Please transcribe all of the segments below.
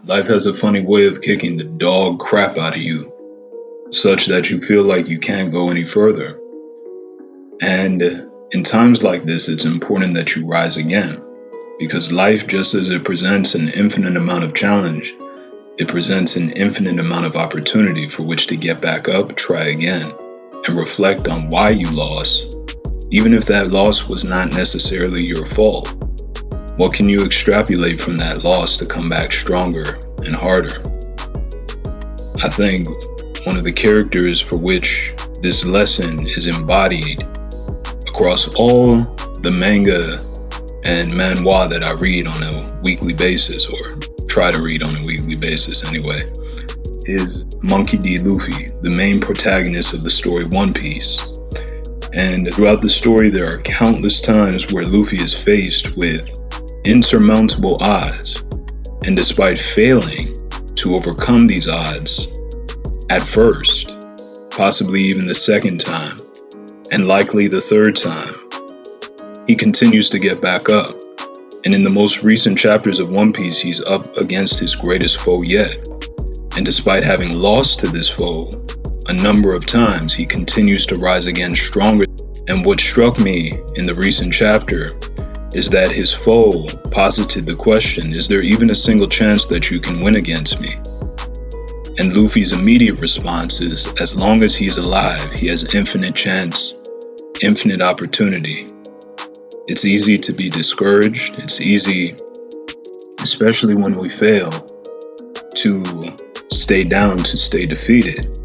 Life has a funny way of kicking the dog crap out of you, such that you feel like you can't go any further. And in times like this, it's important that you rise again, because life, just as it presents an infinite amount of challenge, it presents an infinite amount of opportunity for which to get back up, try again, and reflect on why you lost, even if that loss was not necessarily your fault. What can you extrapolate from that loss to come back stronger and harder? I think one of the characters for which this lesson is embodied across all the manga and manhwa that I read on a weekly basis, or try to read on a weekly basis anyway, is Monkey D. Luffy, the main protagonist of the story One Piece. And throughout the story, there are countless times where Luffy is faced with insurmountable odds, and despite failing to overcome these odds at first, possibly even the second time, and likely the third time, he continues to get back up. And in the most recent chapters of One Piece, he's up against his greatest foe yet. And despite having lost to this foe a number of times, he continues to rise again stronger. And what struck me in the recent chapter is that his foe posited the question, is there even a single chance that you can win against me? And Luffy's immediate response is, as long as he's alive, he has infinite chance, infinite opportunity. It's easy to be discouraged. It's easy, especially when we fail, to stay down, to stay defeated.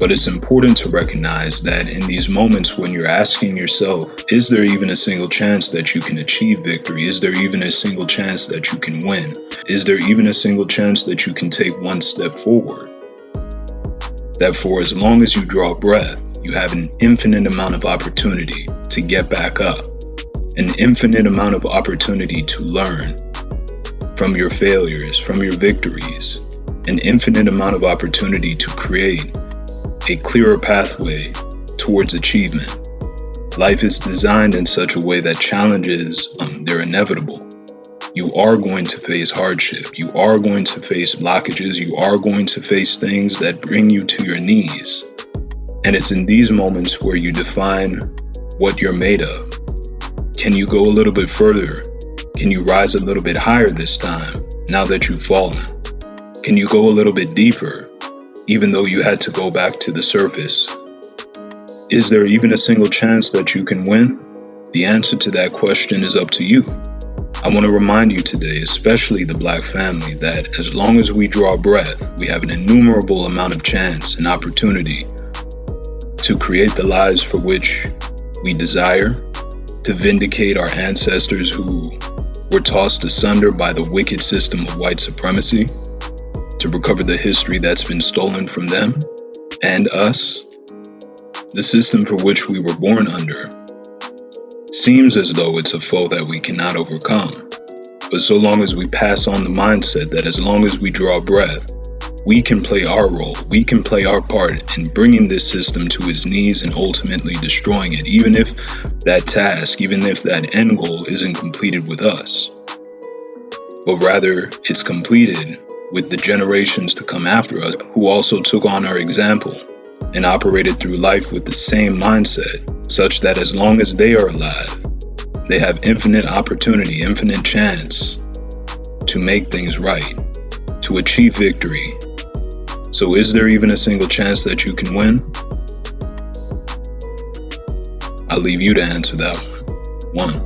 But it's important to recognize that in these moments when you're asking yourself, is there even a single chance that you can achieve victory? Is there even a single chance that you can win? Is there even a single chance that you can take one step forward? That for as long as you draw breath, you have an infinite amount of opportunity to get back up, an infinite amount of opportunity to learn from your failures, from your victories, an infinite amount of opportunity to create a clearer pathway towards achievement. Life is designed in such a way that challenges, they're inevitable. You are going to face hardship. You are going to face blockages. You are going to face things that bring you to your knees. And it's in these moments where you define what you're made of. Can you go a little bit further? Can you rise a little bit higher this time, now that you've fallen? Can you go a little bit deeper, even though you had to go back to the surface? Is there even a single chance that you can win? The answer to that question is up to you. I want to remind you today, especially the Black family, that as long as we draw breath, we have an innumerable amount of chance and opportunity to create the lives for which we desire, to vindicate our ancestors who were tossed asunder by the wicked system of white supremacy, to recover the history that's been stolen from them and us. The system for which we were born under seems as though it's a foe that we cannot overcome. But so long as we pass on the mindset that as long as we draw breath, we can play our role, we can play our part in bringing this system to its knees and ultimately destroying it, even if that task, even if that end goal isn't completed with us, but rather it's completed with the generations to come after us who also took on our example and operated through life with the same mindset, such that as long as they are alive, they have infinite opportunity, infinite chance to make things right, to achieve victory. So is there even a single chance that you can win? I'll leave you to answer that one.